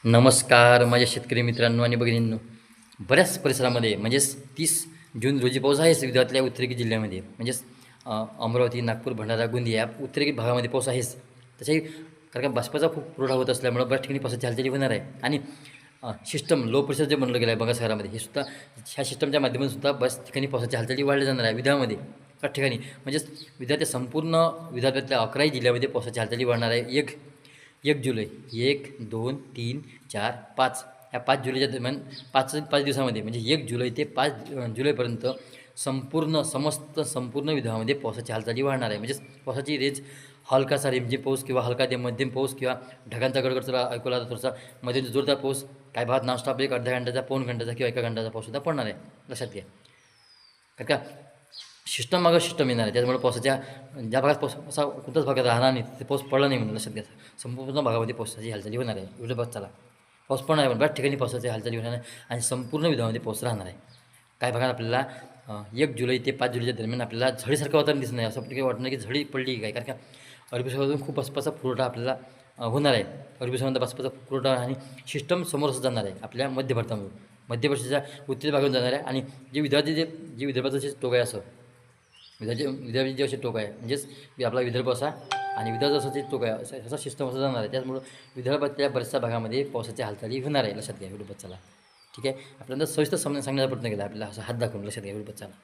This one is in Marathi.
नमस्कार माझ्या शेतकरी मित्रांनो आणि भगिनींनो. बऱ्याच परिसरामध्ये म्हणजेच 30 जून रोजी पाऊस आहेच विदर्भातल्या उत्तरेकडील जिल्ह्यामध्ये म्हणजेच अमरावती, नागपूर, भंडारा, गोंदिया या उत्तरेकडील भागामध्ये पाऊस आहेच. तशाही कारण का बाष्पाचा खूप पुरवठा होत असल्यामुळं बऱ्याच ठिकाणी पावसाची हालचाली होणार आहे. आणि सिस्टम लो प्रेशर जे बनलं गेलं आहे बघा शहरामध्ये, हे सुद्धा ह्या सिस्टमच्या माध्यमातून सुद्धा बऱ्याच ठिकाणी पावसाची हालचाली वाढल्या जाणार आहे विदर्भामध्ये. बऱ्याच ठिकाणी म्हणजेच विदर्भाच्या संपूर्ण विदर्भातल्या 11 जिल्ह्यामध्ये पावसाची हालचाली वाढणार आहे. 1 जुलै 1, 2, 3, 4, 5 या 5 जुलैच्या दरम्यान 5 दिवसामध्ये म्हणजे 1 जुलै ते 5 जुलैपर्यंत संपूर्ण विदर्भामध्ये पावसाची हालचाली वाढणार आहे. म्हणजेच पावसाची रेंज हलकासा रिमझिम पाऊस किंवा हलका ते मध्यम पाऊस किंवा ढगांचा गडगड ऐकू लागला थोडासा मध्ये जोरदार पाऊस, काही भागात नॉनस्टॉप एक अर्ध्या घंट्याचा, पाऊण घंट्याचा किंवा 1 घंट्याचा पाऊससुद्धा पडणार आहे. लक्षात घ्या. कारण का सिस्टम मागं सिस्टम येणार आहे. त्याच्यामुळे पावसाच्या ज्या भागात पाऊस असा कुठल्याच भागात राहणार नाही, ते पाऊस पडला नाही म्हणून लक्षात घ्या. संपूर्ण भागामध्ये पावसाची हालचाली होणार आहे. एवढं बघ चला. पाऊस पडणार आहे पण बऱ्याच ठिकाणी पावसाची हालचाली होणार आहे आणि संपूर्ण विदर्भामध्ये पाऊस राहणार आहे. काही भागात आपल्याला 1 जुलै ते 5 जुलैच्या दरम्यान आपल्याला झडीसारखं वातावरण दिसत नाही. असं आपल्याला काही वाटत नाही की झडी पडली काय. कारण का अरबी समुद्रातून खूप बर्फाचा पुरवठा आपल्याला होणार आहे. अरबी समुद्रात बर्फाचा पुरवठा आणि सिस्टम समोर असं जाणार आहे आपल्या मध्य भारतामधून. मध्य प्रदेशाच्या उत्तरी भागातून जाणार आहे आणि जे विदर्भाचं जे टोक आहे असं विदर्भाचे जे असे टोक आहे म्हणजेच आपला विदर्भ असा आणि विदर्भ असं जे टोक आहे असा सिस्टम असं जाणार आहे. त्याचमुळं विदर्भातल्या बऱ्याचशा भागामध्ये पावसाच्या हालचाली होणार आहे. लक्षात घ्या. एवढं चला. ठीक आहे. आपल्याला सविस्तर सांगण्याचा प्रयत्न केला आपल्याला असं हात दाखवून. लक्षात घ्या. एवढं चला.